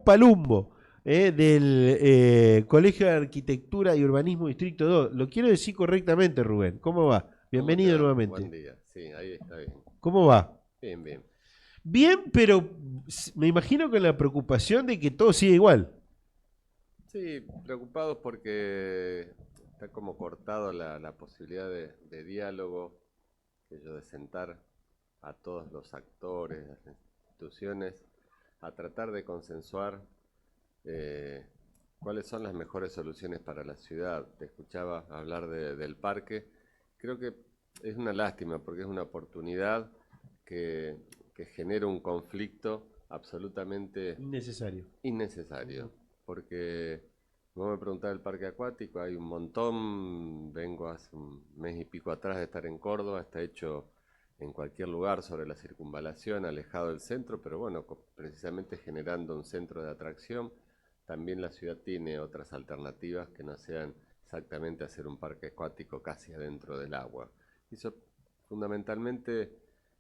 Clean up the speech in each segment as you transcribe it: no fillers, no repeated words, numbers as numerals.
Palumbo, del Colegio de Arquitectura y Urbanismo Distrito 2. Lo quiero decir correctamente, Rubén. ¿Cómo va? ¿Cómo te Bienvenido va? Buen nuevamente. día. Sí, ahí está bien. ¿Cómo va? Bien, bien. Bien, pero me imagino con la preocupación de que todo sigue igual. Sí, preocupados porque está como cortado la posibilidad de diálogo, de sentar a todos los actores, las instituciones, a tratar de consensuar eh, cuáles son las mejores soluciones para la ciudad. Te escuchaba hablar del parque. Creo que es una lástima porque es una oportunidad que, que genera un conflicto absolutamente Innecesario. innecesario. Porque vos me preguntás del parque acuático, hay un montón. Vengo hace un mes y pico atrás de estar en Córdoba, está hecho en cualquier lugar sobre la circunvalación, alejado del centro, pero bueno, precisamente generando un centro de atracción. También la ciudad tiene otras alternativas que no sean exactamente hacer un parque acuático casi adentro del agua. Y eso fundamentalmente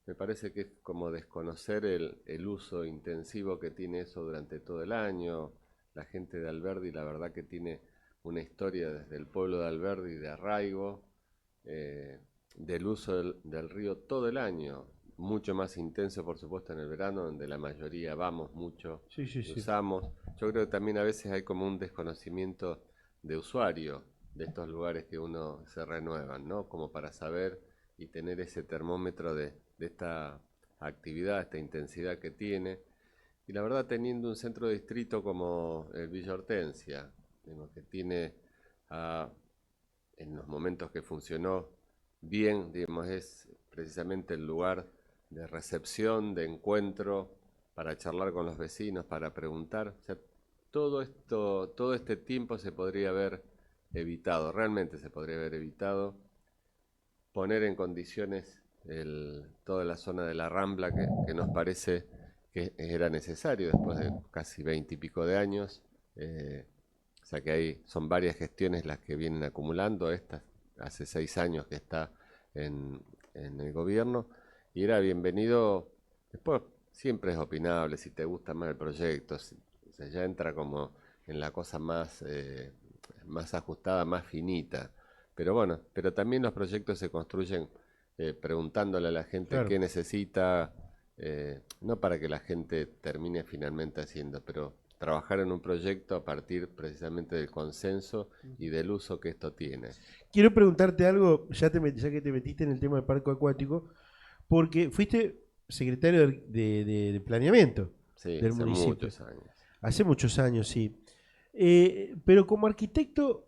me parece que es como desconocer el uso intensivo que tiene eso durante todo el año. La gente de Alberdi, la verdad que tiene una historia desde el pueblo de Alberdi de arraigo, eh, del uso del río todo el año, mucho más intenso por supuesto en el verano, donde la mayoría vamos mucho Sí, sí, y sí. usamos. Yo creo que también a veces hay como un desconocimiento de usuario de estos lugares que uno se renuevan, ¿no? Como para saber y tener ese termómetro de esta actividad, esta intensidad que tiene. Y la verdad, teniendo un centro de distrito como el Villa Hortensia, digamos, que tiene ah, en los momentos que funcionó bien, digamos, es precisamente el lugar de recepción, de encuentro, para charlar con los vecinos, para preguntar. O sea, todo esto, todo este tiempo se podría haber evitado, realmente se podría haber evitado poner en condiciones toda la zona de la Rambla que nos parece que era necesario después de casi 20 y pico de años. O sea que ahí son varias gestiones las que vienen acumulando. Esta hace 6 años que está en, en el gobierno y era bienvenido. Después siempre es opinable si te gusta más el proyecto. O sea, ya entra como en la cosa más ajustada, más finita. Pero bueno, pero también los proyectos se construyen preguntándole a la gente Claro. qué necesita, no para que la gente termine finalmente haciendo, pero trabajar en un proyecto a partir precisamente del consenso y del uso que esto tiene. Quiero preguntarte algo, ya que te metiste en el tema del parque acuático, porque fuiste secretario de planeamiento Sí, del hace municipio. muchos años. Hace muchos años, sí. Pero como arquitecto,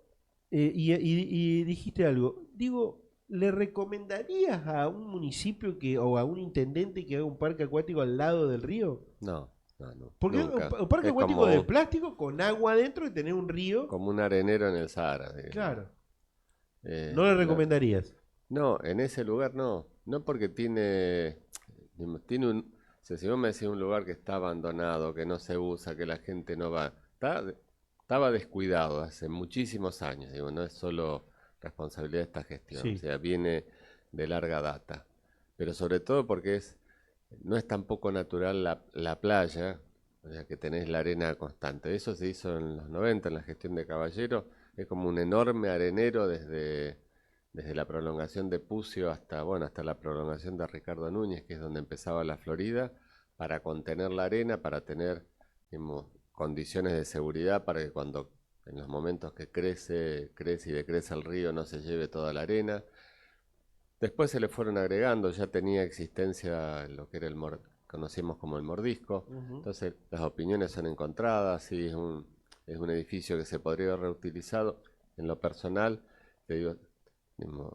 y dijiste algo, digo, ¿le recomendarías a un municipio o a un intendente que haga un parque acuático al lado del río? No, no, no, Porque nunca. un parque Es acuático de plástico con agua adentro y tener un río, como un arenero en el Sahara, digamos. claro, no le No, recomendarías. no, en ese lugar no. No porque tiene un. O sea, si vos me decís un lugar que está abandonado, que no se usa, que la gente no va, estaba descuidado hace muchísimos años, digo, no es solo responsabilidad de esta gestión, o Sí, sea, viene de larga data. Pero sobre todo porque no es tampoco natural la playa, o sea, que tenés la arena constante. Eso se hizo en los 90 en la gestión de Caballero, es como un enorme arenero desde la prolongación de Pucio hasta, bueno, hasta la prolongación de Ricardo Núñez, que es donde empezaba la Florida, para contener la arena, para tener, digamos, condiciones de seguridad para que cuando en los momentos que crece y decrece el río no se lleve toda la arena. Después se le fueron agregando, ya tenía existencia lo que era conocimos como el mordisco. ujú, Entonces las opiniones son encontradas, sí, es un edificio que se podría haber reutilizado. En lo personal, te digo, digamos,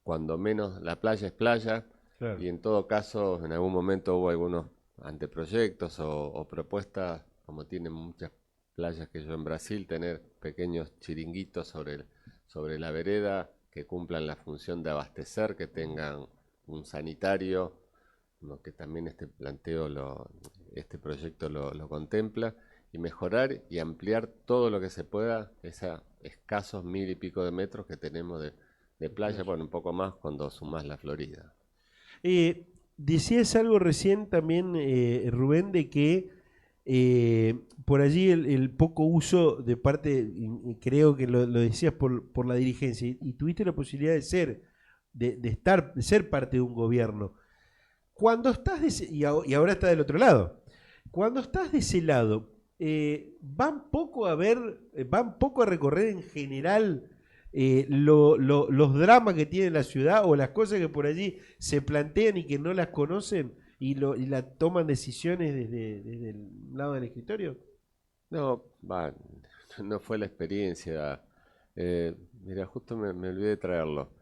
cuando menos la playa es playa claro. y en todo caso en algún momento hubo algunos anteproyectos o propuestas, como tienen muchas playas que yo en Brasil, tener pequeños chiringuitos sobre la vereda que cumplan la función de abastecer, que tengan un sanitario, ¿no? Que también este proyecto lo contempla, y mejorar y ampliar todo lo que se pueda esos escasos 1000 y pico de metros que tenemos de De playa, playa. bueno, un poco más cuando sumás la Florida. Decías algo recién también, Rubén, de que Por allí el poco uso de parte, y creo que lo decías por la dirigencia, y tuviste la posibilidad de estar, de ser parte de un gobierno. Cuando estás y ahora está del otro lado. Cuando estás de ese lado, van poco a recorrer en general los dramas que tiene la ciudad o las cosas que por allí se plantean y que no las conocen y la toman decisiones desde el lado del escritorio. No, va, no fue la experiencia. Mira, justo me olvidé de traerlo.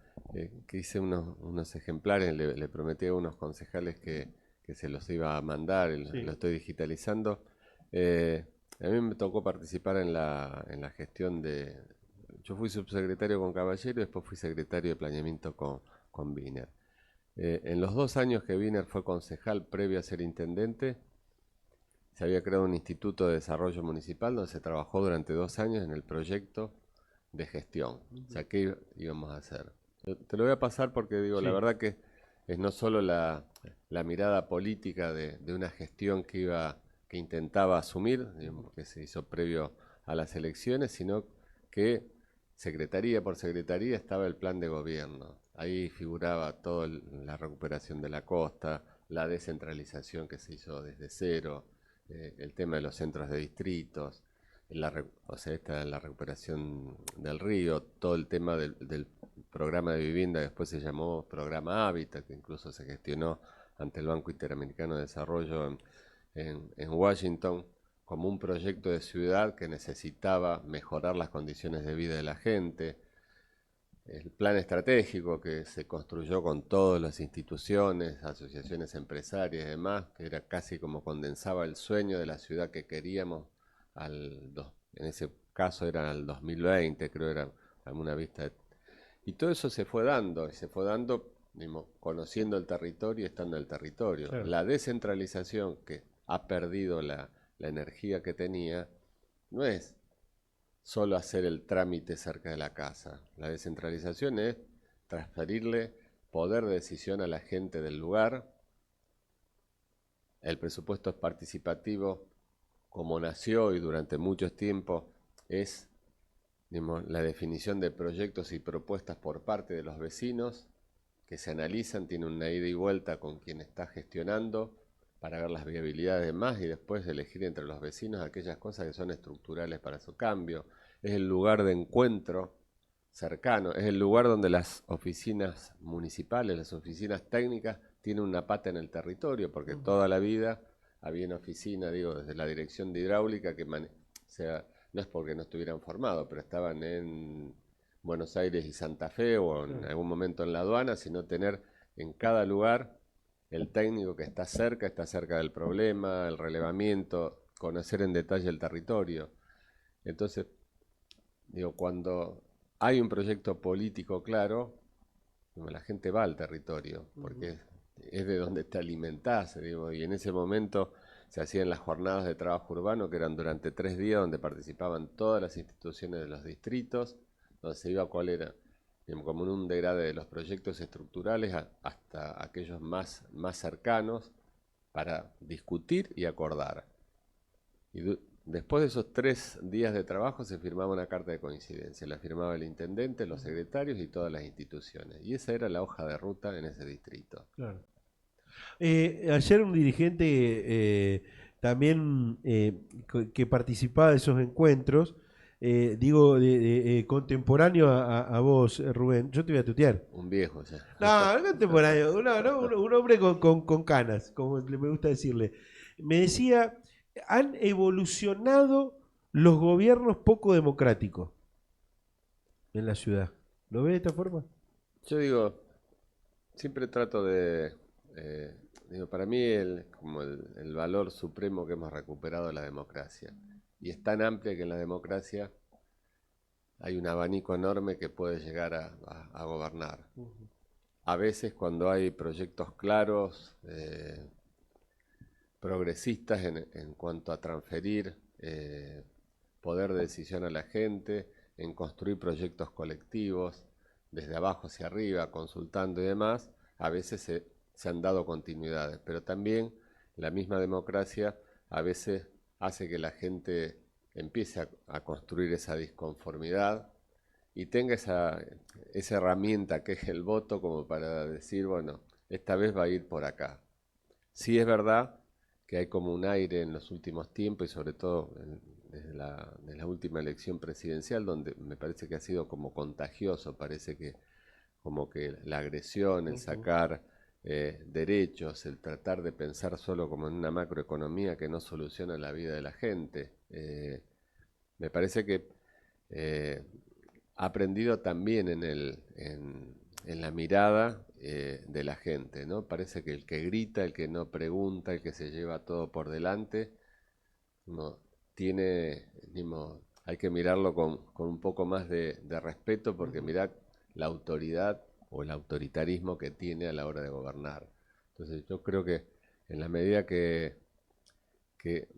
Que hice unos ejemplares, le prometí a unos concejales que se los iba a mandar, y lo Sí. estoy digitalizando. Eh, a mí me tocó participar en la gestión de... Yo fui subsecretario con Caballero y después fui secretario de planeamiento con Wiener. En los 2 años que Wiener fue concejal previo a ser intendente, se había creado un instituto de desarrollo municipal donde se trabajó durante 2 años en el proyecto de gestión. O sea, ¿qué íbamos a hacer? Te lo voy a pasar porque digo, la Sí. verdad que es no solo la mirada política de una gestión que intentaba asumir, digamos, que se hizo previo a las elecciones, sino que secretaría por secretaría estaba el plan de gobierno. Ahí figuraba toda la recuperación de la costa, la descentralización que se hizo desde cero, el tema de los centros de distritos, o sea, la recuperación del río, todo el tema del programa de vivienda, que después se llamó Programa Hábitat, que incluso se gestionó ante el Banco Interamericano de Desarrollo en Washington, como un proyecto de ciudad que necesitaba mejorar las condiciones de vida de la gente. El plan estratégico que se construyó con todas las instituciones, asociaciones empresarias y demás, que era casi como condensaba el sueño de la ciudad que queríamos en ese caso era al 2020, creo era alguna vista. Y todo eso se fue dando, y se fue dando mismo, conociendo el territorio y estando en el territorio. Claro. La descentralización que ha perdido la energía que tenía, no es solo hacer el trámite cerca de la casa. La descentralización es transferirle poder de decisión a la gente del lugar. El presupuesto es participativo, como nació y durante mucho tiempo es, digamos, la definición de proyectos y propuestas por parte de los vecinos que se analizan, tiene una ida y vuelta con quien está gestionando para ver las viabilidades de más y después elegir entre los vecinos aquellas cosas que son estructurales para su cambio. Es el lugar de encuentro cercano, es el lugar donde las oficinas municipales, las oficinas técnicas, tienen una pata en el territorio, porque toda la vida había una oficina, digo, desde la dirección de hidráulica, o sea, no es porque no estuvieran formados, pero estaban en Buenos Aires y Santa Fe o en Claro. algún momento en la aduana, sino tener en cada lugar el técnico que está cerca del problema, el relevamiento, conocer en detalle el territorio. Entonces, digo, cuando hay un proyecto político claro, la gente va al territorio, porque es de donde te alimentás, digo, y en ese momento se hacían las jornadas de trabajo urbano, que eran durante 3 días, donde participaban todas las instituciones de los distritos, donde se iba cuál era, digamos, como en un degrade de los proyectos estructurales hasta aquellos más cercanos, para discutir y acordar. Y después de esos 3 días de trabajo se firmaba una carta de coincidencia. La firmaba el intendente, los secretarios y todas las instituciones. Y esa era la hoja de ruta en ese distrito. Claro. Ayer un dirigente también que participaba de esos encuentros, digo, contemporáneo a vos, Rubén, yo te voy a tutear. Un viejo ya. No, no contemporáneo, un hombre con canas, como me gusta decirle. Me decía, han evolucionado los gobiernos poco democráticos en la ciudad. ¿Lo ves de esta forma? Yo digo, siempre trato digo, para mí como el valor supremo que hemos recuperado es la democracia. Y es tan amplia que en la democracia hay un abanico enorme que puede llegar a gobernar. A veces cuando hay proyectos claros, progresistas en cuanto a transferir poder de decisión a la gente, en construir proyectos colectivos, desde abajo hacia arriba, consultando y demás, a veces se han dado continuidades, pero también la misma democracia a veces hace que la gente empiece a construir esa disconformidad y tenga esa herramienta que es el voto como para decir, bueno, esta vez va a ir por acá. Sí es verdad que hay como un aire en los últimos tiempos y sobre todo desde la última elección presidencial, donde me parece que ha sido como contagioso, parece que como que la agresión, el sacar derechos, el tratar de pensar solo como en una macroeconomía que no soluciona la vida de la gente. Me parece que ha aprendido también en la mirada de la gente, ¿no? Parece que el que grita, el que no pregunta, el que se lleva todo por delante, no tiene, hay que mirarlo con un poco más de respeto porque mirá la autoridad o el autoritarismo que tiene a la hora de gobernar. Entonces yo creo que en la medida que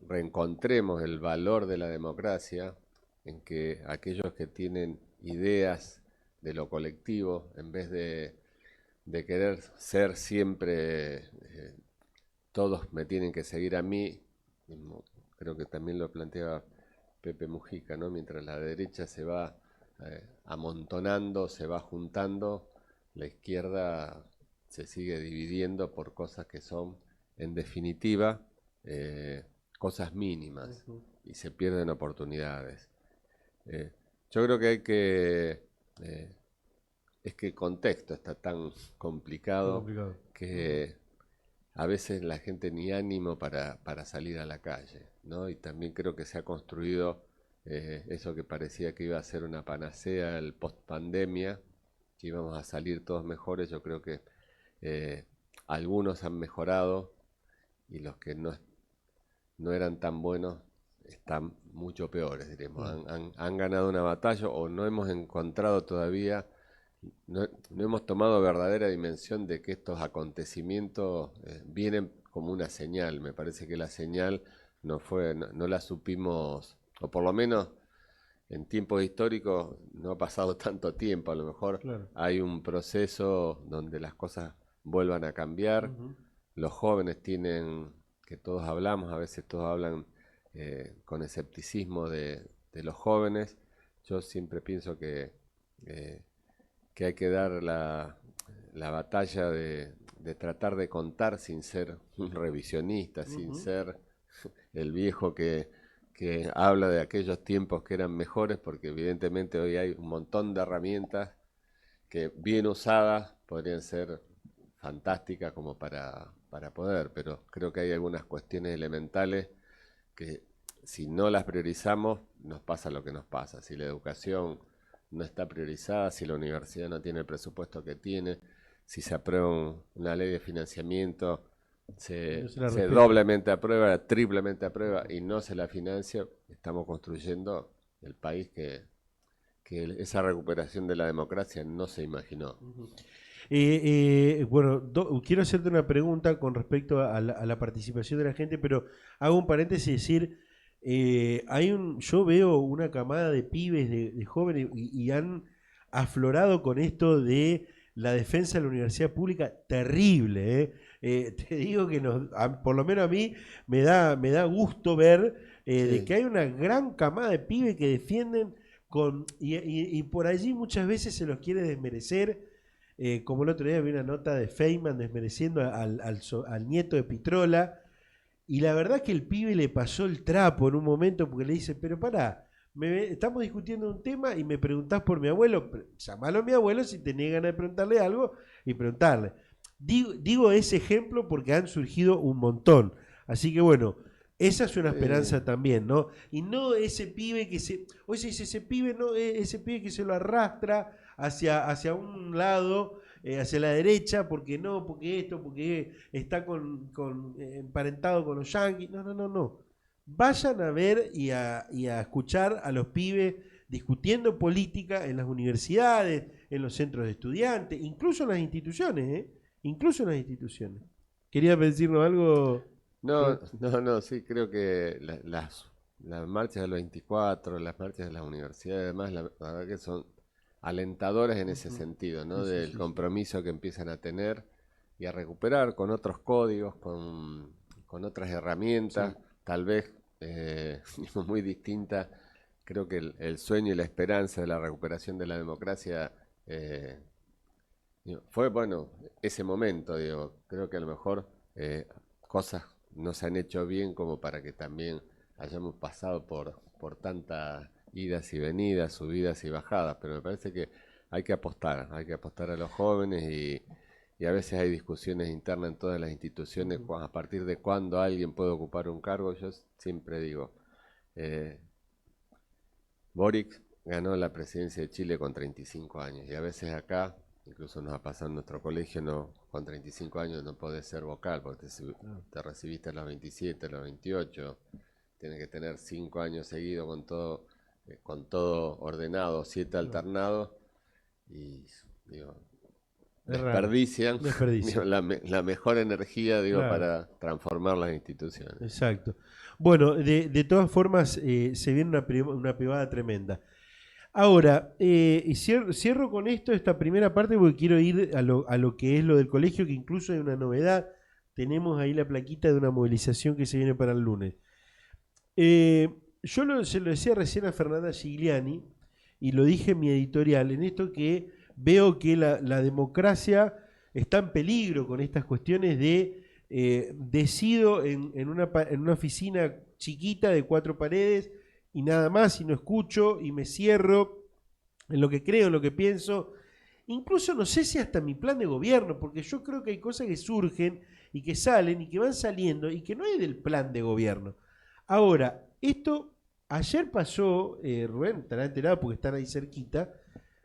reencontremos el valor de la democracia, en que aquellos que tienen ideas de lo colectivo, en vez de querer ser siempre, todos me tienen que seguir a mí, creo que también lo planteaba Pepe Mujica, ¿no? Mientras la derecha se va amontonando, se va juntando, la izquierda se sigue dividiendo por cosas que son, en definitiva, cosas mínimas y se pierden oportunidades. Yo creo que hay es que el contexto está tan complicado que a veces la gente ni ánimo para salir a la calle, ¿no? Y también creo que se ha construido eso que parecía que iba a ser una panacea, el post-pandemia, que íbamos a salir todos mejores. Yo creo que algunos han mejorado y los que no eran tan buenos están mucho peores, diremos. Han ganado una batalla o no hemos encontrado todavía, no hemos tomado verdadera dimensión de que estos acontecimientos vienen como una señal. Me parece que la señal no la supimos, o por lo menos en tiempos históricos no ha pasado tanto tiempo. A lo mejor hay un proceso donde las cosas vuelvan a cambiar. Los jóvenes tienen, que todos hablamos, a veces todos hablan con escepticismo de los jóvenes. Yo siempre pienso que hay que dar la batalla de tratar de contar sin ser un revisionista, sin ser el viejo que habla de aquellos tiempos que eran mejores, porque evidentemente hoy hay un montón de herramientas que bien usadas podrían ser fantásticas como para poder, pero creo que hay algunas cuestiones elementales que si no las priorizamos nos pasa lo que nos pasa. Si la educación no está priorizada, si la universidad no tiene el presupuesto que tiene, si se aprueba una ley de financiamiento, se doblemente aprueba, triplemente aprueba y no se la financia, estamos construyendo el país que esa recuperación de la democracia no se imaginó. Bueno, quiero hacerte una pregunta con respecto a la participación de la gente, pero hago un paréntesis y decir, yo veo una camada de pibes, de jóvenes, y han aflorado con esto de la defensa de la universidad pública terrible. Te digo que por lo menos a mí me da gusto ver de que hay una gran camada de pibes que defienden y por allí muchas veces se los quiere desmerecer. Como el otro día vi una nota de Feynman desmereciendo al nieto de Pitrola, y la verdad que el pibe le pasó el trapo en un momento porque le dice, pero pará, estamos discutiendo un tema y me preguntás por mi abuelo, llamalo a mi abuelo si tenés ganas de preguntarle algo y preguntarle. Digo ese ejemplo porque han surgido un montón, así que bueno, esa es una esperanza también, ¿no? Y no ese pibe que oye, ese pibe, no, ese pibe que se lo arrastra hacia un lado, hacia la derecha, porque no, porque esto, porque está emparentado con los yanquis. No, no, no, no. Vayan a ver y a escuchar a los pibes discutiendo política en las universidades, en los centros de estudiantes, incluso en las instituciones, ¿eh? Incluso en las instituciones. ¿Querías decirnos algo? No, sí, creo que las marchas del 24, las marchas de las universidades, además, la verdad que son alentadoras en ese sentido, ¿no? Del compromiso que empiezan a tener y a recuperar con otros códigos, con otras herramientas, tal vez muy distinta. Creo que el sueño y la esperanza de la recuperación de la democracia fue, bueno, ese momento, digo, creo que a lo mejor cosas no se han hecho bien como para que también hayamos pasado por tantas idas y venidas, subidas y bajadas, pero me parece que hay que apostar a los jóvenes y a veces hay discusiones internas en todas las instituciones a partir de cuándo alguien puede ocupar un cargo. Yo siempre digo, eh, Boric ganó la presidencia de Chile con 35 años y a veces acá, incluso nos ha pasado en nuestro colegio, no, con 35 años no podés ser vocal porque te recibiste a los 27, a los 28, tienes que tener 5 años seguidos con todo ordenado, 7 alternados y digo, Es raro. desperdician Desperdicio. digo, la mejor energía digo, Claro. para transformar las instituciones. Exacto. Bueno, de todas formas, se viene una privada tremenda. Ahora, y cierro con esto esta primera parte porque quiero ir a lo que es lo del colegio, que incluso hay una novedad. Tenemos ahí la plaquita de una movilización que se viene para el lunes. Se lo decía recién a Fernanda Gigliani y lo dije en mi editorial, en esto que veo que la democracia está en peligro con estas cuestiones de decido en una oficina chiquita de 4 paredes y nada más y no escucho y me cierro en lo que creo, en lo que pienso. Incluso no sé si hasta mi plan de gobierno, porque yo creo que hay cosas que surgen y que salen y que van saliendo y que no hay del plan de gobierno. Ahora, esto ayer pasó, Rubén, estará enterado porque están ahí cerquita,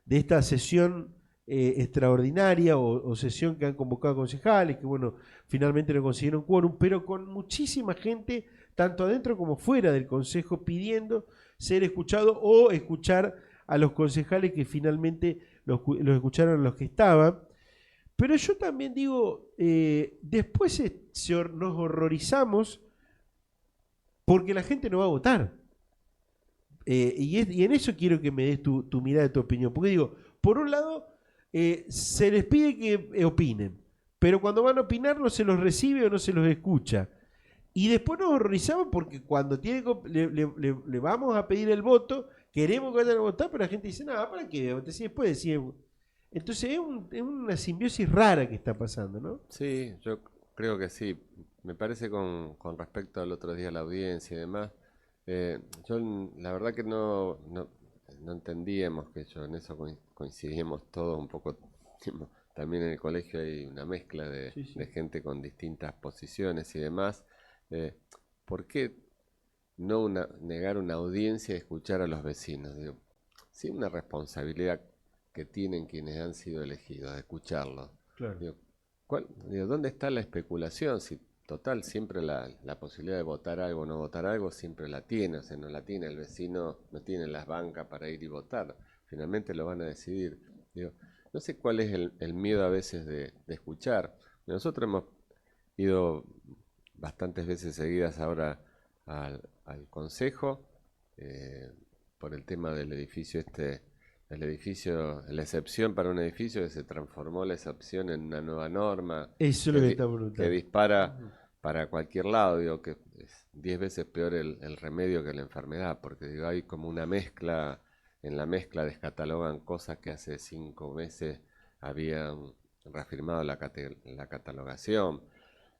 de esta sesión extraordinaria o sesión que han convocado concejales, que bueno, finalmente no consiguieron quórum, pero con muchísima gente, tanto adentro como fuera del consejo, pidiendo ser escuchado o escuchar a los concejales que finalmente los escucharon los que estaban. Pero yo también digo, después nos horrorizamos porque la gente no va a votar. Y en eso quiero que me des tu mirada, tu opinión. Porque digo, por un lado, se les pide que opinen, pero cuando van a opinar no se los recibe o no se los escucha. Y después nos horrorizamos porque cuando le vamos a pedir el voto, queremos que vayan a votar, pero la gente dice, nada, ¿para qué? Después decimos. Entonces es una simbiosis rara que está pasando, ¿no? Sí, yo creo que sí. Me parece con respecto al otro día la audiencia y demás. Yo la verdad que no entendíamos que yo en eso coincidíamos todos un poco. También en el colegio hay una mezcla Sí, sí. de gente con distintas posiciones y demás. Eh, ¿Por qué no negar una audiencia y escuchar a los vecinos? Digo, sí, una responsabilidad que tienen quienes han sido elegidos, de escucharlos. Claro. Digo, digo, ¿dónde está la especulación? Si total, siempre la posibilidad de votar algo o no votar algo, siempre la tiene, o sea, no la tiene el vecino, no tiene las bancas para ir y votar, finalmente lo van a decidir. Digo, no sé cuál es el miedo a veces de escuchar. Nosotros hemos ido bastantes veces seguidas ahora al consejo por el tema del edificio el edificio, la excepción para un edificio que se transformó la excepción en una nueva norma Eso es lo que está brutal. que dispara para cualquier lado, digo que es 10 veces peor el remedio que la enfermedad, porque digo, hay como una mezcla, en la mezcla descatalogan cosas que hace 5 meses habían reafirmado la catalogación,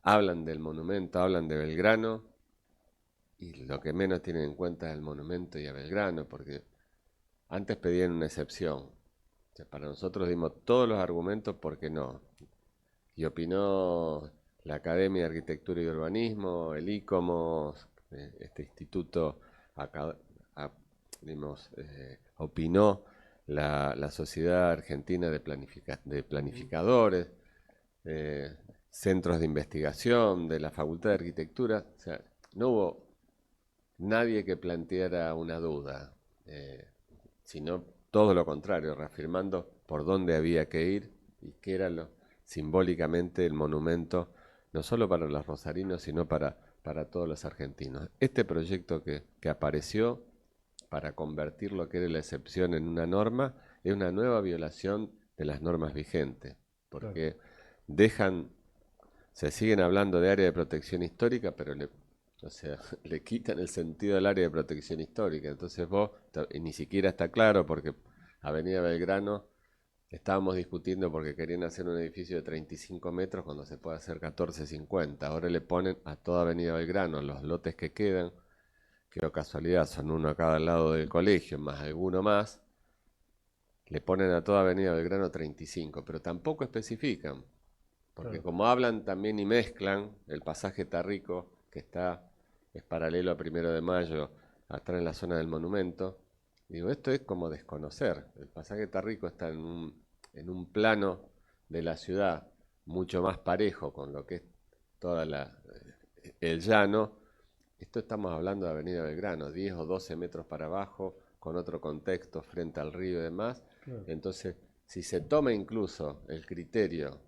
hablan del monumento, hablan de Belgrano, y lo que menos tienen en cuenta es el monumento y a Belgrano, porque antes pedían una excepción. O sea, para nosotros dimos todos los argumentos porque no. Y opinó la Academia de Arquitectura y Urbanismo, el ICOMOS, este instituto, opinó la Sociedad Argentina de Planificadores, centros de investigación de la Facultad de Arquitectura. O sea, no hubo nadie que planteara una duda, sino todo lo contrario, reafirmando por dónde había que ir y qué era simbólicamente el monumento, no solo para los rosarinos, sino para todos los argentinos. Este proyecto que apareció para convertir lo que era la excepción en una norma es una nueva violación de las normas vigentes, porque se siguen hablando de área de protección histórica, pero O sea, le quitan el sentido al área de protección histórica. Entonces vos, y ni siquiera está claro porque Avenida Belgrano, estábamos discutiendo porque querían hacer un edificio de 35 metros cuando se puede hacer 14,50. Ahora le ponen a toda Avenida Belgrano los lotes que quedan, que o casualidad son uno a cada lado del colegio, más alguno más, le ponen a toda Avenida Belgrano 35, pero tampoco especifican, porque Claro. como hablan también y mezclan, el pasaje Tarrico, que es paralelo a Primero de Mayo, atrás en la zona del monumento, digo, esto es como desconocer. El pasaje Tarrico está en un plano de la ciudad mucho más parejo con lo que es toda el llano. Esto estamos hablando de Avenida Belgrano, 10 o 12 metros para abajo, con otro contexto frente al río y demás. Claro. Entonces, si se toma incluso el criterio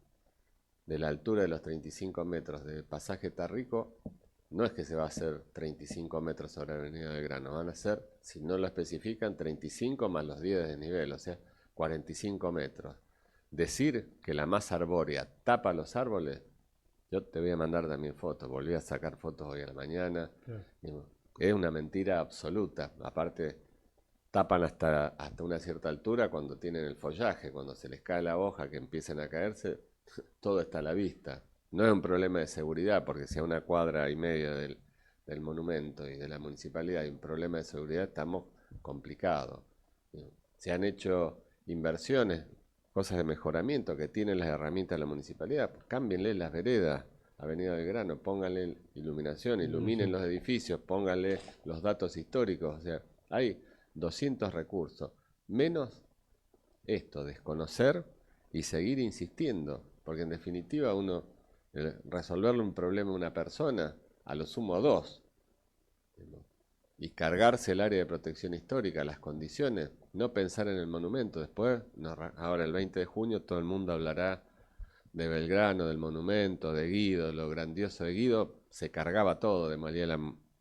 de la altura de los 35 metros de pasaje Tarrico, no es que se va a hacer 35 metros sobre Avenida Belgrano, van a ser, si no lo especifican, 35 más los 10 de nivel, o sea, 45 metros. Decir que la masa arbórea tapa los árboles, yo te voy a mandar también fotos, volví a sacar fotos hoy a la mañana, Claro. es una mentira absoluta, aparte tapan hasta una cierta altura cuando tienen el follaje, cuando se les cae la hoja que empiezan a caerse, todo está a la vista. No es un problema de seguridad, porque si a una cuadra y media del monumento y de la municipalidad hay un problema de seguridad, estamos complicados. Se han hecho inversiones, cosas de mejoramiento que tienen las herramientas de la municipalidad, pues cámbienle las veredas, Avenida Belgrano, pónganle iluminación, iluminen Iluminación. los edificios, pónganle los datos históricos, o sea, hay 200 recursos, menos esto, desconocer y seguir insistiendo, porque en definitiva uno, resolverle un problema a una persona, a lo sumo dos, y cargarse el área de protección histórica, las condiciones, no pensar en el monumento. Después, ahora el 20 de junio, todo el mundo hablará de Belgrano, del monumento, de Guido, lo grandioso de Guido, se cargaba todo, demolía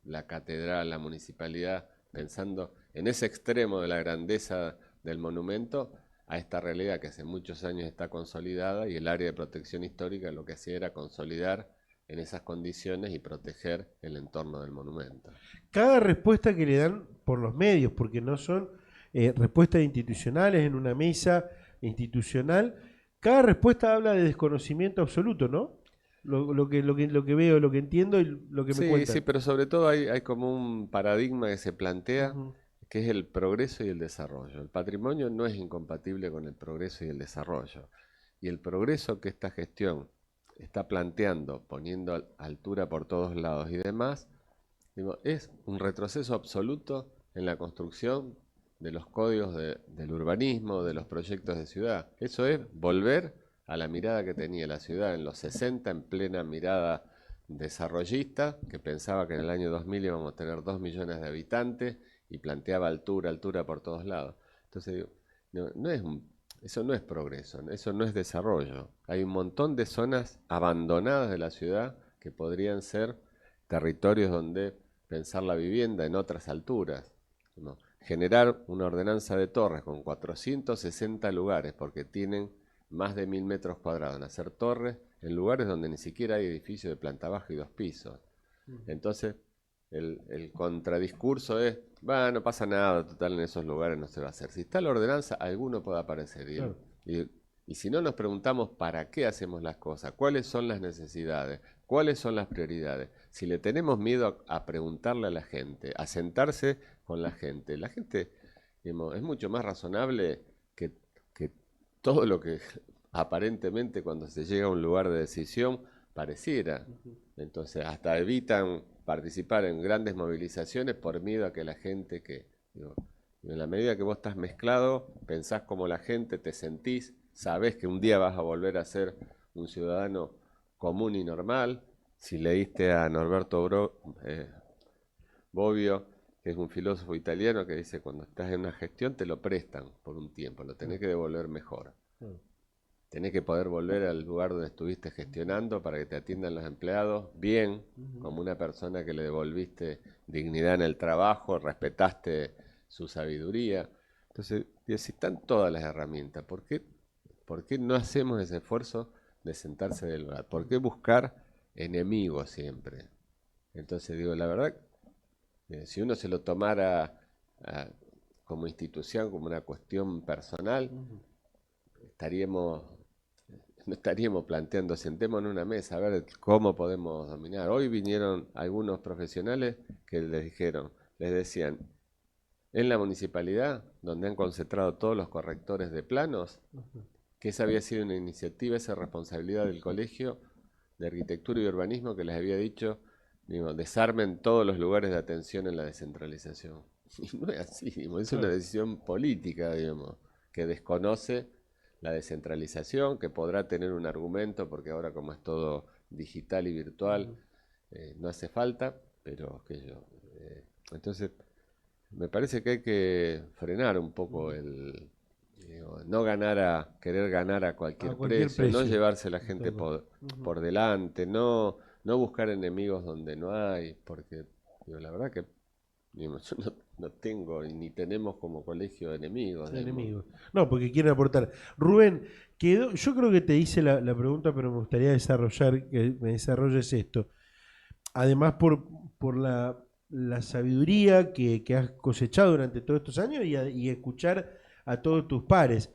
la catedral, la municipalidad, pensando en ese extremo de la grandeza del monumento a esta realidad que hace muchos años está consolidada, y el área de protección histórica lo que hacía era consolidar en esas condiciones y proteger el entorno del monumento. Cada respuesta que le dan por los medios, porque no son respuestas institucionales en una mesa institucional, cada respuesta habla de desconocimiento absoluto, ¿no? Lo que veo, lo que entiendo y lo que me Sí, sí, cuentan. pero sobre todo hay como un paradigma que se plantea, Ujú. que es el progreso y el desarrollo. El patrimonio no es incompatible con el progreso y el desarrollo. Y el progreso que esta gestión está planteando, poniendo altura por todos lados y demás, digo, es un retroceso absoluto en la construcción de los códigos del urbanismo, de los proyectos de ciudad. Eso es volver a la mirada que tenía la ciudad en los 60, en plena mirada desarrollista, que pensaba que en el año 2000 íbamos a tener 2 millones de habitantes y planteaba altura, altura por todos lados. Entonces, digo, eso no es progreso, eso no es desarrollo. Hay un montón de zonas abandonadas de la ciudad que podrían ser territorios donde pensar la vivienda en otras alturas, ¿no? Generar una ordenanza de torres con 460 lugares, porque tienen más de 1000 metros cuadrados, en hacer torres en lugares donde ni siquiera hay edificios de planta baja y 2 pisos. Entonces, el contradiscurso es, va, no pasa nada, total en esos lugares no se va a hacer. Si está la ordenanza, alguno puede aparecer. Claro. Y si no nos preguntamos para qué hacemos las cosas, cuáles son las necesidades, cuáles son las prioridades, si le tenemos miedo a preguntarle a la gente, a sentarse con la gente, digamos, es mucho más razonable que todo lo que aparentemente cuando se llega a un lugar de decisión pareciera. Entonces, hasta evitan participar en grandes movilizaciones por miedo a que la gente digo, en la medida que vos estás mezclado, pensás como la gente, te sentís, sabés que un día vas a volver a ser un ciudadano común y normal. Si leíste a Norberto Bobbio, que es un filósofo italiano que dice, cuando estás en una gestión te lo prestan por un tiempo, lo tenés Claro. que devolver mejor. Claro. Tenés que poder volver al lugar donde estuviste gestionando para que te atiendan los empleados bien, Ujú. como una persona que le devolviste dignidad en el trabajo, respetaste su sabiduría. Entonces, si están todas las herramientas, por qué no hacemos ese esfuerzo de sentarse del lugar? ¿Por qué buscar enemigos siempre? Entonces digo, la verdad, si uno se lo tomara como institución, como una cuestión personal, Ujú. estaríamos, no estaríamos planteando, sentémonos en una mesa a ver cómo podemos dominar. Hoy vinieron algunos profesionales que les decían, en la municipalidad, donde han concentrado todos los correctores de planos, que esa había sido una iniciativa, esa responsabilidad del Colegio de Arquitectura y Urbanismo que les había dicho, digo, desarmen todos los lugares de atención en la descentralización. Y no es así, digo, es una Claro. decisión política, digamos, que desconoce la descentralización, que podrá tener un argumento, porque ahora como es todo digital y virtual, Ujú. no hace falta, pero que yo. Entonces, me parece que hay que frenar un poco Ujú. digo, no querer ganar a A cualquier cualquier precio, no precio. llevarse a la Tal gente cual. Ujú. por delante, no buscar enemigos donde no hay, porque digo, la verdad que digo, yo no tengo y ni tenemos como colegio enemigos, digamos. Enemigos. No, porque quieren aportar. Rubén, yo creo que te hice la pregunta, pero me gustaría desarrollar, que me desarrolles esto. Además, por la sabiduría que has cosechado durante todos estos años y escuchar a todos tus pares.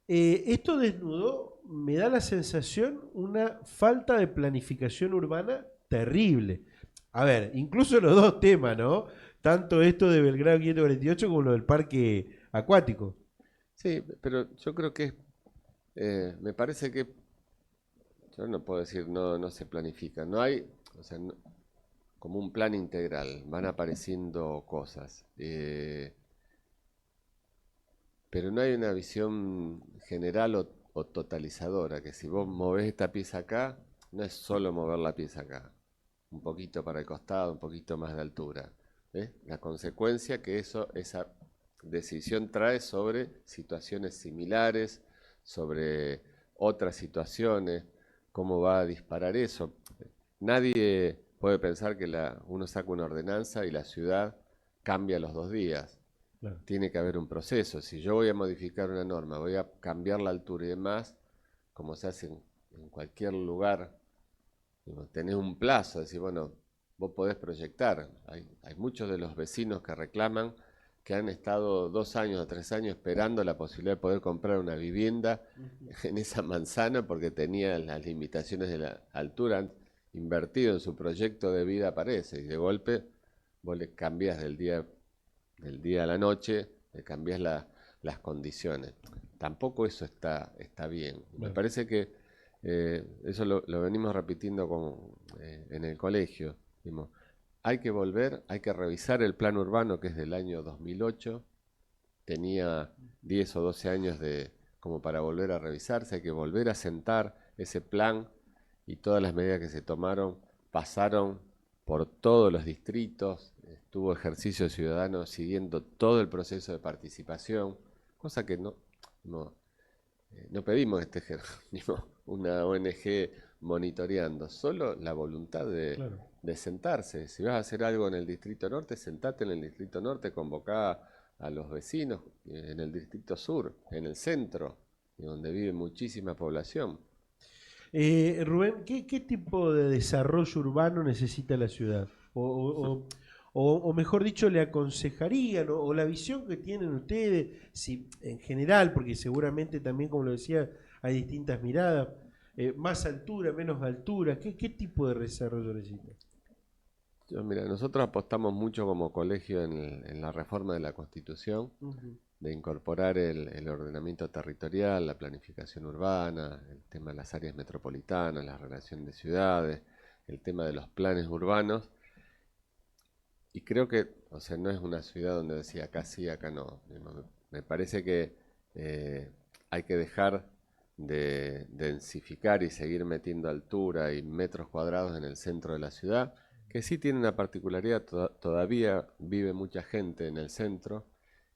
Esto desnudó, me da la sensación, una falta de planificación urbana terrible. A ver, incluso los dos temas, ¿no? Tanto esto de Belgrado 548 como lo del parque acuático. Sí, pero yo creo que me parece que yo no puedo decir no se planifica, no hay, o sea, como un plan integral, van apareciendo cosas. Pero no hay una visión general o totalizadora, que si vos movés esta pieza acá, no es solo mover la pieza acá, un poquito para el costado, un poquito más de altura. ¿Ves? La consecuencia que esa decisión trae sobre situaciones similares, sobre otras situaciones, cómo va a disparar eso. Nadie puede pensar que uno saca una ordenanza y la ciudad cambia los 2 días. Claro. Tiene que haber un proceso. Si yo voy a modificar una norma, voy a cambiar la altura y demás, como se hace en cualquier lugar, digo, tenés un plazo, decir, bueno, vos podés proyectar. Hay muchos de los vecinos que reclaman que han estado 2 años o 3 años esperando la posibilidad de poder comprar una vivienda Ujú. en esa manzana porque tenía las limitaciones de la altura, han invertido en su proyecto de vida para eso, y de golpe vos le cambias del día a la noche, le cambias las condiciones. Tampoco eso está bien. Me Claro. parece que eso lo venimos repitiendo en el colegio. Digamos, hay que volver, hay que revisar el plan urbano que es del año 2008. Tenía 10 o 12 años como para volver a revisarse, hay que volver a sentar ese plan y todas las medidas que se tomaron pasaron por todos los distritos, estuvo ejercicio ciudadano siguiendo todo el proceso de participación, cosa que no, no pedimos una ONG monitoreando, solo la voluntad Claro. de sentarse. Si vas a hacer algo en el Distrito Norte, sentate en el Distrito Norte, convocá a los vecinos en el Distrito Sur, en el centro, donde vive muchísima población. Rubén, ¿qué tipo de desarrollo urbano necesita la ciudad? O mejor dicho, le aconsejarían, o la visión que tienen ustedes, si, en general, porque seguramente también, como lo decía, hay distintas miradas, más altura, menos altura, ¿qué tipo de desarrollo necesita? Mira, nosotros apostamos mucho como colegio en la reforma de la Constitución, Ujú. de incorporar el ordenamiento territorial, la planificación urbana, el tema de las áreas metropolitanas, la relación de ciudades, el tema de los planes urbanos. Y creo que, o sea, no es una ciudad donde decía acá sí, acá no. Me parece que hay que dejar de densificar y seguir metiendo altura y metros cuadrados en el centro de la ciudad, que sí tiene una particularidad, todavía vive mucha gente en el centro,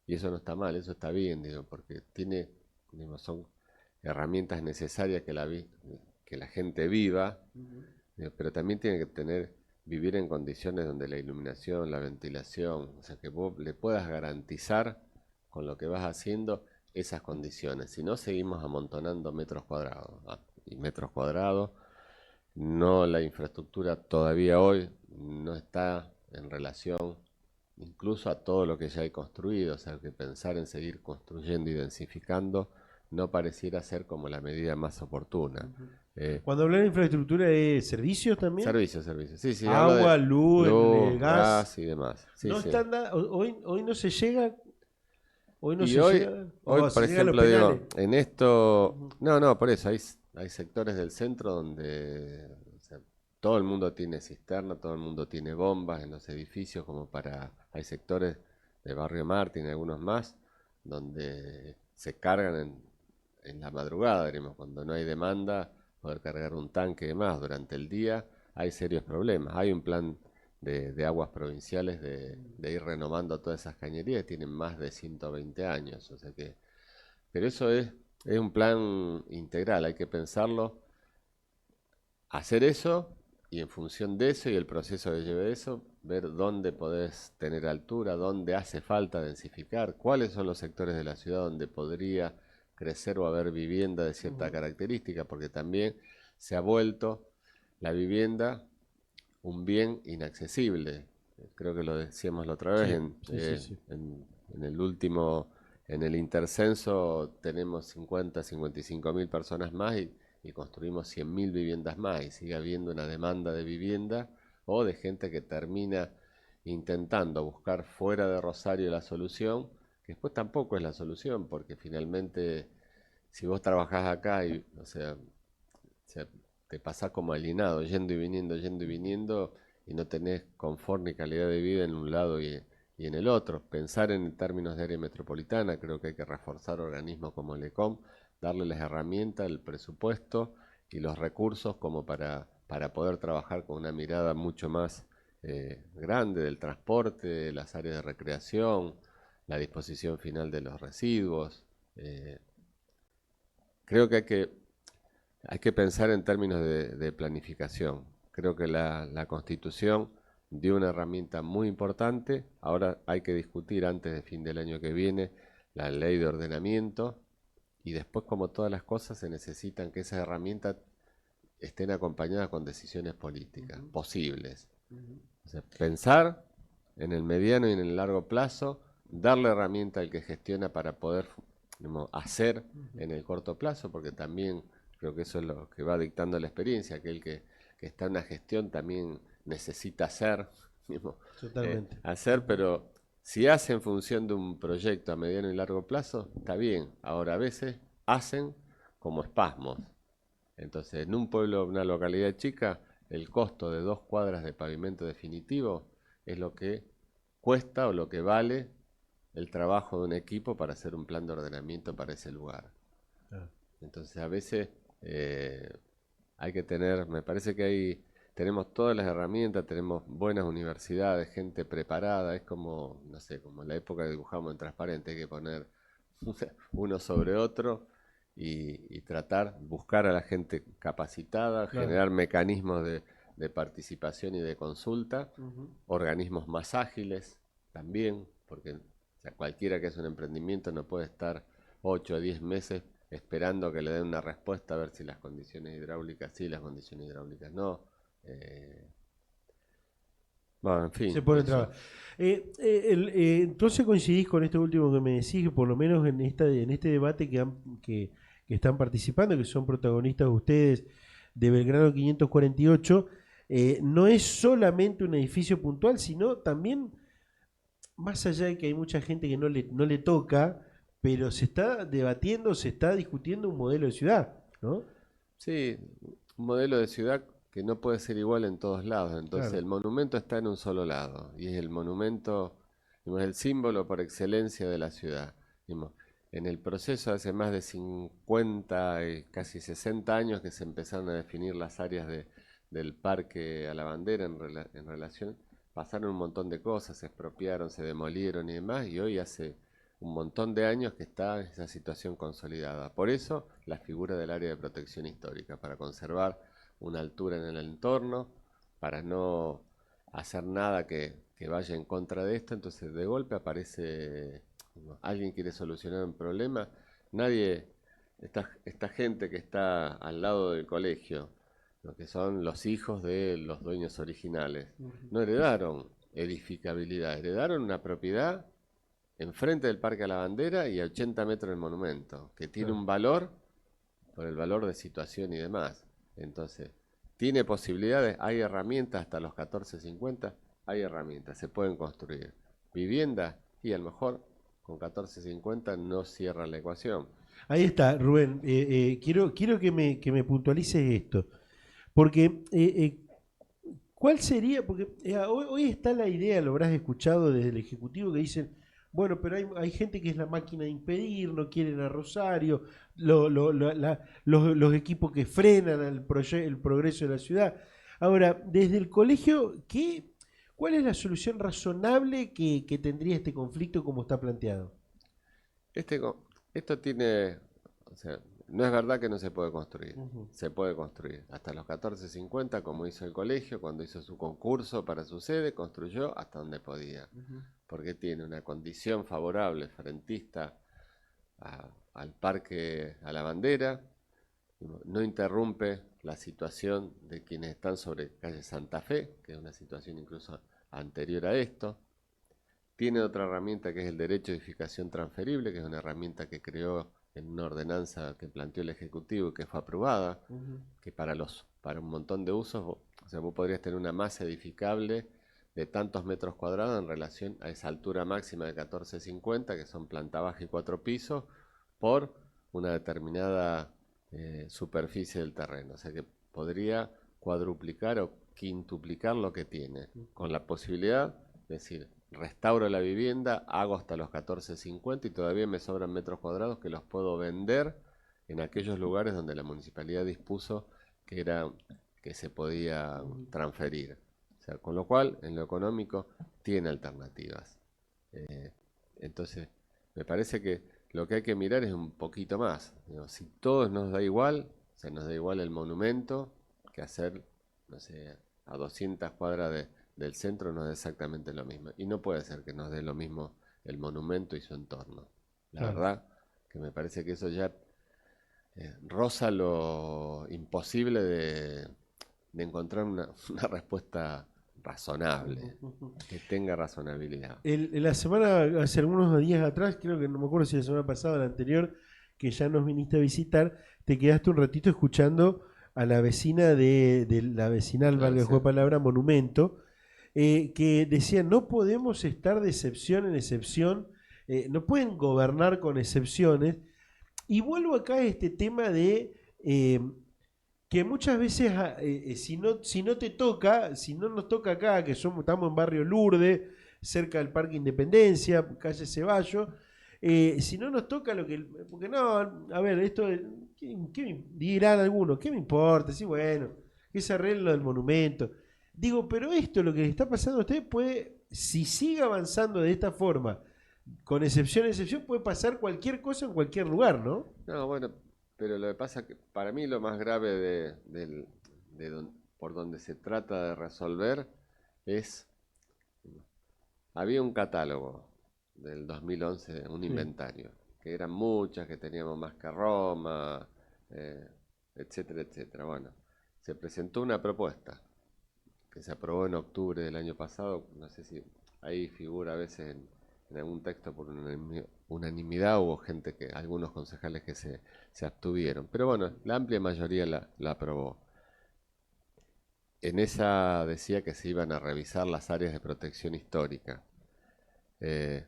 y eso no está mal, eso está bien, digo, porque son herramientas necesarias que la gente viva, Ujú. pero también tiene que vivir en condiciones donde la iluminación, la ventilación, o sea, que vos le puedas garantizar con lo que vas haciendo esas condiciones. Si no, seguimos amontonando metros cuadrados y metros cuadrados. no, la infraestructura todavía hoy no está en relación incluso a todo lo que ya hay construido, o sea, que pensar en seguir construyendo y densificando no pareciera ser como la medida más oportuna. Eh, Cuando hablas de infraestructura, ¿es servicios también? servicios. Sí, sí, hablo Agua, de luz, luz, gas. gas y demás. Sí, No sí. están hoy no se llega, hoy no Y se hoy, llega, hoy, o por se llega a los ejemplo, penales. digo, en esto, Ujú. no, no, por eso hay sectores del centro donde o sea, todo el mundo tiene cisterna, todo el mundo tiene bombas en los edificios, como para, hay sectores de Barrio Martín y algunos más, donde se cargan en la madrugada, digamos, cuando no hay demanda, poder cargar un tanque y demás durante el día, hay serios problemas. Hay un plan de aguas provinciales de ir renovando todas esas cañerías, tienen más de 120 años, o sea que, pero eso es un plan integral, hay que pensarlo, hacer eso y en función de eso y el proceso que lleve eso, ver dónde podés tener altura, dónde hace falta densificar, cuáles son los sectores de la ciudad donde podría crecer o haber vivienda de cierta Ujú. característica, porque también se ha vuelto la vivienda un bien inaccesible. Creo que lo decíamos la otra vez Sí, sí, sí, sí. en el último, en el intercenso tenemos 55 mil personas más y construimos 100.000 viviendas más y sigue habiendo una demanda de vivienda o de gente que termina intentando buscar fuera de Rosario la solución, que después tampoco es la solución, porque finalmente si vos trabajás acá y, o sea, te pasás como alienado, yendo y viniendo, y no tenés confort ni calidad de vida en un lado y en el otro. Pensar en términos de área metropolitana, creo que hay que reforzar organismos como el ECOM, darle las herramientas, el presupuesto y los recursos como para poder trabajar con una mirada mucho más grande del transporte, de las áreas de recreación, la disposición final de los residuos. Eh, creo que hay que pensar en términos de planificación. Creo que la Constitución dio una herramienta muy importante. Ahora hay que discutir antes de fin del año que viene la ley de ordenamiento y después, como todas las cosas, se necesitan que esas herramientas estén acompañadas con decisiones políticas Ujú, posibles. ujú. O sea, pensar en el mediano y en el largo plazo, darle herramienta al que gestiona para poder digamos, hacer en el corto plazo, porque también creo que eso es lo que va dictando la experiencia, que está en una gestión también necesita hacer, mismo, Totalmente. hacer, Ujú. pero si hace en función de un proyecto a mediano y largo plazo, está bien. Ahora a veces hacen como espasmos. Entonces, en un pueblo, una localidad chica, el costo de 2 cuadras de pavimento definitivo es lo que cuesta o lo que vale el trabajo de un equipo para hacer un plan de ordenamiento para ese lugar. Ah. Entonces, a veces eh, hay que tener, me parece que tenemos todas las herramientas, tenemos buenas universidades, gente preparada, es como, no sé, como en la época que dibujamos en transparente, hay que poner uno sobre otro y tratar, buscar a la gente capacitada, Claro. generar mecanismos de participación y de consulta, Ujú. organismos más ágiles también, porque o sea, cualquiera que hace un emprendimiento no puede estar 8 o 10 meses esperando que le den una respuesta a ver si las condiciones hidráulicas sí, las condiciones hidráulicas no. Eh, bueno, en Se fin, pone traba. eso. Entonces coincidís con esto último que me decís, que por lo menos en este debate que están participando, que son protagonistas ustedes de Belgrano 548, no es solamente un edificio puntual, sino también, más allá de que hay mucha gente que no le toca, pero se está debatiendo, se está discutiendo un modelo de ciudad, ¿no? Sí, un modelo de ciudad que no puede ser igual en todos lados. Entonces, Claro. el monumento está en un solo lado y es el monumento, digamos, el símbolo por excelencia de la ciudad. Digamos, en el proceso hace más de 50 y casi 60 años que se empezaron a definir las áreas del Parque a la Bandera en relación, pasaron un montón de cosas, se expropiaron, se demolieron y demás, y hoy hace un montón de años que está esa situación consolidada. Por eso la figura del área de protección histórica, para conservar una altura en el entorno, para no hacer nada que vaya en contra de esto. Entonces de golpe aparece, alguien quiere solucionar un problema, nadie, esta gente que está al lado del colegio, lo que son los hijos de los dueños originales. Ujú. No heredaron edificabilidad, heredaron una propiedad enfrente del Parque a la Bandera y a 80 metros del monumento, que tiene Claro. un valor por el valor de situación y demás. Entonces, tiene posibilidades, hay herramientas hasta los 1450, hay herramientas, se pueden construir. Viviendas, y a lo mejor con 1450 no cierra la ecuación. Ahí está, Rubén. Quiero que me puntualices esto. Porque, ¿cuál sería? Porque hoy está la idea, lo habrás escuchado desde el Ejecutivo, que dicen, bueno, pero hay gente que es la máquina de impedir, no quieren a Rosario, los equipos que frenan el progreso de la ciudad. Ahora, desde el colegio, ¿cuál es la solución razonable que tendría este conflicto como está planteado? Este, esto tiene, o sea, no es verdad que no se puede construir, Ujú, se puede construir. Hasta los 1450, como hizo el colegio, cuando hizo su concurso para su sede, construyó hasta donde podía, ujú, porque tiene una condición favorable frentista al parque a la bandera, no interrumpe la situación de quienes están sobre calle Santa Fe, que es una situación incluso anterior a esto. Tiene otra herramienta que es el derecho de edificación transferible, que es una herramienta que creó en una ordenanza que planteó el Ejecutivo y que fue aprobada, ujú. que para un montón de usos, o sea, vos podrías tener una masa edificable de tantos metros cuadrados en relación a esa altura máxima de 1450, que son planta baja y 4 pisos, por una determinada superficie del terreno. O sea que podría cuadruplicar o quintuplicar lo que tiene, con la posibilidad de decir, restauro la vivienda, hago hasta los 1450 y todavía me sobran metros cuadrados que los puedo vender en aquellos lugares donde la municipalidad dispuso que se podía transferir. O sea, con lo cual, en lo económico, tiene alternativas. Eh, entonces, me parece que lo que hay que mirar es un poquito más. Digo, si todos nos da igual, o sea, nos da igual el monumento, que hacer, no sé, a 200 cuadras del centro nos da exactamente lo mismo. Y no puede ser que nos dé lo mismo el monumento y su entorno. La Claro. verdad que me parece que eso ya roza lo imposible de encontrar una respuesta razonable, que tenga razonabilidad. La semana, hace algunos días atrás, creo que no me acuerdo si la semana pasada o la anterior, que ya nos viniste a visitar, te quedaste un ratito escuchando a la vecina de la vecinal, Ah, valga el sí. juego de palabra, Monumento, que decía, no podemos estar de excepción en excepción, no pueden gobernar con excepciones. Y vuelvo acá a este tema de que muchas veces, si no te toca, si no nos toca acá, que estamos en barrio Lourdes, cerca del Parque Independencia, calle Ceballos, si no nos toca lo que. Porque no, a ver, esto. Dirán algunos? ¿Qué me importa? Sí, bueno, que se arregle lo del monumento. Digo, pero esto, lo que le está pasando a usted, puede, si sigue avanzando de esta forma, con excepción a excepción, puede pasar cualquier cosa en cualquier lugar, ¿no? No, bueno, pero lo que pasa es que para mí lo más grave por donde se trata de resolver es, había un catálogo del 2011, un Sí. inventario, que eran muchas, que teníamos más que Roma, eh, etcétera, etcétera. Bueno, se presentó una propuesta que se aprobó en octubre del año pasado, no sé si ahí figura a veces en algún texto por unanimidad, hubo gente que, algunos concejales que se abstuvieron, pero bueno, la amplia mayoría la aprobó. En esa decía que se iban a revisar las áreas de protección histórica. Eh,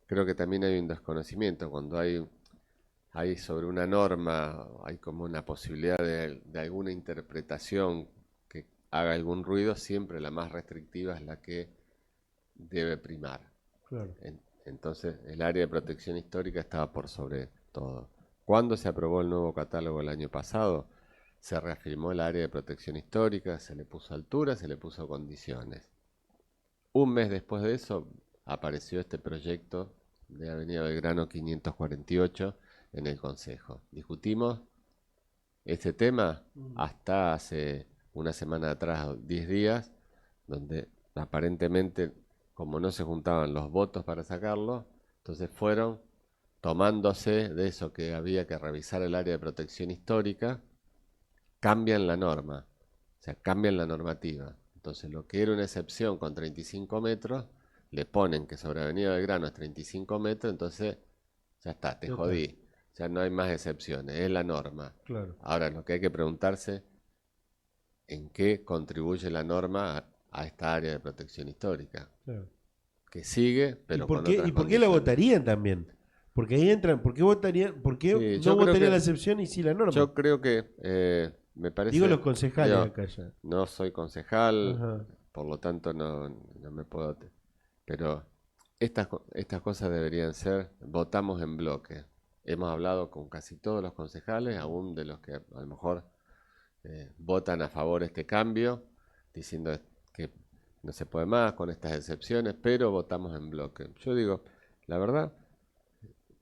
Creo que también hay un desconocimiento cuando hay sobre una norma, hay como una posibilidad de alguna interpretación que haga algún ruido, siempre la más restrictiva es la que debe primar. Claro. Entonces, el área de protección histórica estaba por sobre todo. Cuando se aprobó el nuevo catálogo el año pasado, se reafirmó el área de protección histórica, se le puso altura, se le puso condiciones. Un mes después de eso apareció este proyecto de Avenida Belgrano 548 en el Consejo. Discutimos este tema Mm. hasta hace una semana atrás, 10 días, donde aparentemente, como no se juntaban los votos para sacarlo, entonces fueron tomándose de eso que había que revisar el área de protección histórica, cambian la norma. sea, cambian la normativa. Entonces, lo que era una excepción con 35 metros, le ponen que sobre Avenida Belgrano es 35 metros, entonces ya está, te Ya está, jodí. Ya no hay más excepciones, es la norma. claro, Ahora, lo que hay que preguntarse, ¿en qué contribuye la norma a esta área de protección histórica? claro. Que sigue, pero con Y otras por qué la condiciones. votarían también? Porque ahí entran, ¿por qué votarían, por qué Sí, no votaría la excepción y sí la norma? yo creo que me Digo parece, los concejales yo acá ya. no soy concejal, Ajá, por lo tanto no me puedo, pero estas cosas deberían ser, votamos en bloque. Hemos hablado con casi todos los concejales, aún de los que a lo mejor votan a favor de este cambio, diciendo que no se puede más con estas excepciones, pero votamos en bloque. Yo digo, la verdad,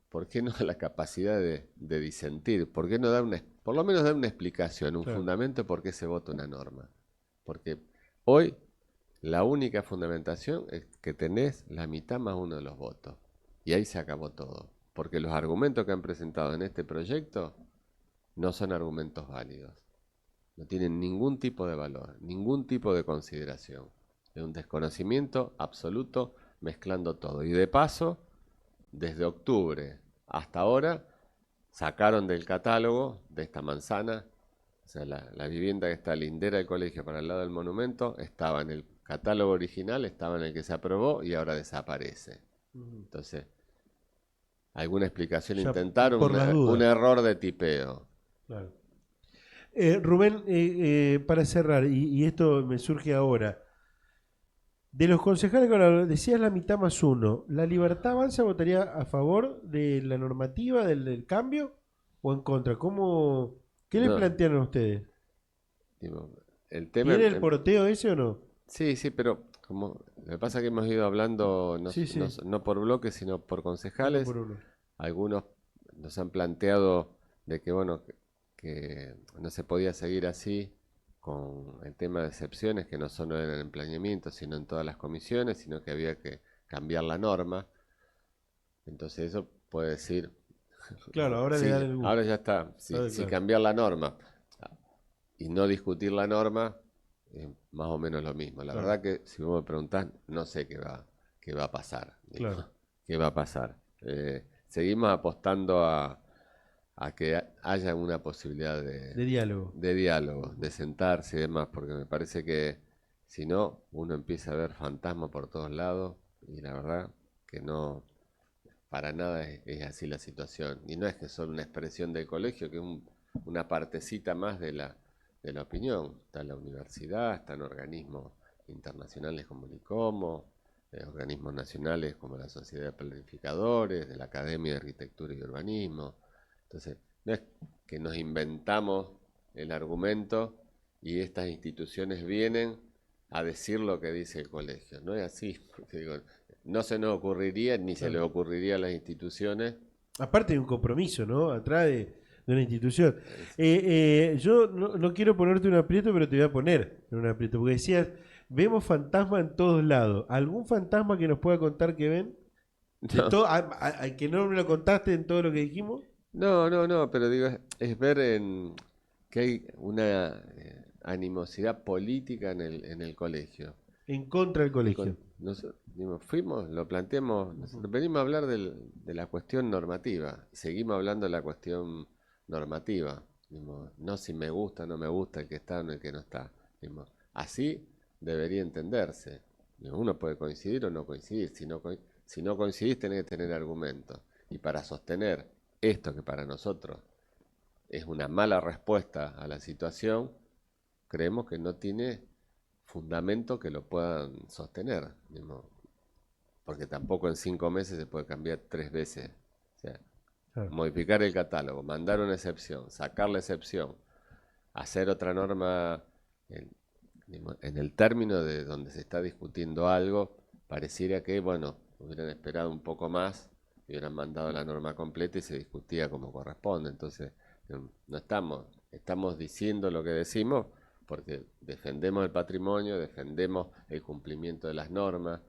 ¿por qué no la capacidad de disentir? ¿Por qué no dar por lo menos dar una explicación, un claro. fundamento por qué se vota una norma? Porque hoy la única fundamentación es que tenés la mitad más uno de los votos. Y ahí se acabó todo. Porque los argumentos que han presentado en este proyecto no son argumentos válidos. No tienen ningún tipo de valor, ningún tipo de consideración. Es un desconocimiento absoluto mezclando todo. Y de paso, desde octubre hasta ahora, sacaron del catálogo de esta manzana, o sea, la vivienda que está lindera del colegio para el lado del monumento, estaba en el catálogo original, estaba en el que se aprobó y ahora desaparece. Ujú. Entonces, alguna explicación Ya, intentaron, por las un dudas, error de tipeo. claro. Rubén, para cerrar, y esto me surge ahora, de los concejales que ahora decías la mitad más uno, ¿la Libertad Avanza votaría a favor de la normativa del cambio o en contra? ¿Cómo, qué le No, plantean a ustedes? digo, el tema, ¿Tiene el poroteo ese o no? sí, sí, pero como lo que pasa es que hemos ido hablando Sí, sí, no por bloques, sino por uno concejales. por uno. Algunos nos han planteado de que, bueno, que no se podía seguir así con el tema de excepciones, que no solo en el planeamiento, sino en todas las comisiones, sino que había que cambiar la norma. Entonces eso puede decir, Claro, ahora le dan sí, el ahora gusto. ya está, Ahora, si claro, cambiar la norma y no discutir la norma, es más o menos lo mismo. La claro, verdad que si vos me preguntás, no sé qué va a pasar. Digo, claro. qué va a pasar. Seguimos apostando a que haya una posibilidad De diálogo. de diálogo, de sentarse y demás, porque me parece que si no, uno empieza a ver fantasmas por todos lados y la verdad que no, para nada es así la situación. Y no es que solo una expresión del colegio, que es una partecita más de la opinión. Está la universidad, están organismos internacionales como el ICOMO, organismos nacionales como la Sociedad de Planificadores, de la Academia de Arquitectura y Urbanismo. Entonces, no es que nos inventamos el argumento y estas instituciones vienen a decir lo que dice el colegio. No es así, porque digo, no se nos ocurriría ni se les Claro. ocurriría a las instituciones. Aparte de un compromiso, ¿no? Atrás de una institución. Es- Yo no quiero ponerte un aprieto, pero te voy a poner en un aprieto. Porque decías, vemos fantasmas en todos lados. ¿Algún fantasma que nos pueda contar que ven? De no, todo, que no me lo contaste en todo lo que dijimos. no, pero digo, es ver que hay una animosidad política en el colegio. En contra del Y colegio. fuimos, lo planteamos, Ujú. venimos a hablar de la cuestión normativa, y seguimos hablando de la cuestión normativa, no si me gusta, no me gusta el que está o el que no está. Así debería entenderse. Uno puede coincidir o no coincidir, si no coincidís tenés que tener argumentos. Y para sostener esto que para nosotros es una mala respuesta a la situación, creemos que no tiene fundamento que lo puedan sostener, porque tampoco en 5 meses se puede cambiar 3 veces. O sea, Claro. modificar el catálogo, mandar una excepción, sacar la excepción, hacer otra norma en, en el término de donde se está discutiendo algo, pareciera que, bueno, hubieran esperado un poco más, hubieran mandado la norma completa y se discutía como corresponde. Entonces, no estamos diciendo lo que decimos porque defendemos el patrimonio, defendemos el cumplimiento de las normas,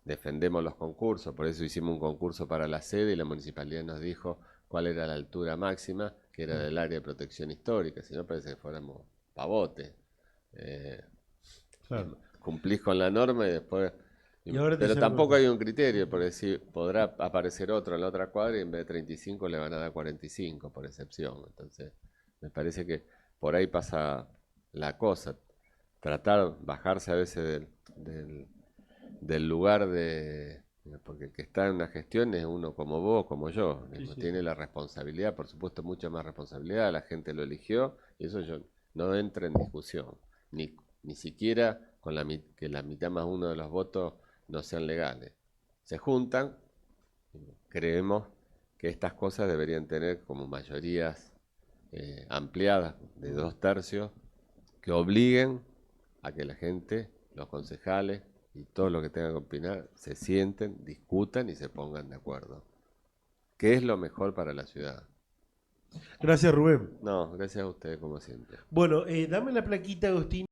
defendemos los concursos, por eso hicimos un concurso para la sede y la municipalidad nos dijo cuál era la altura máxima, que era del área de protección histórica, si no parece que fuéramos pavotes. eh, Claro. cumplís con la norma y después... Y ahora te Pero sale tampoco más. hay un criterio, por decir, podrá aparecer otro en la otra cuadra y en vez de 35 le van a dar 45 por excepción. Entonces, me parece que por ahí pasa la cosa. Tratar, bajarse a veces del lugar de... Porque el que está en una gestión es uno como vos, como yo. Sí, sí, Tiene sí. la responsabilidad, por supuesto, mucha más responsabilidad. La gente lo eligió y eso yo no entra en discusión. Ni siquiera con que la mitad más uno de los votos no sean legales. Se juntan, creemos que estas cosas deberían tener como mayorías ampliadas de 2/3 que obliguen a que la gente, los concejales y todo lo que tengan que opinar se sienten, discutan y se pongan de acuerdo. ¿Qué es lo mejor para la ciudad? Gracias, Rubén. No, gracias a ustedes como siempre. Bueno, dame la plaquita, Agustín.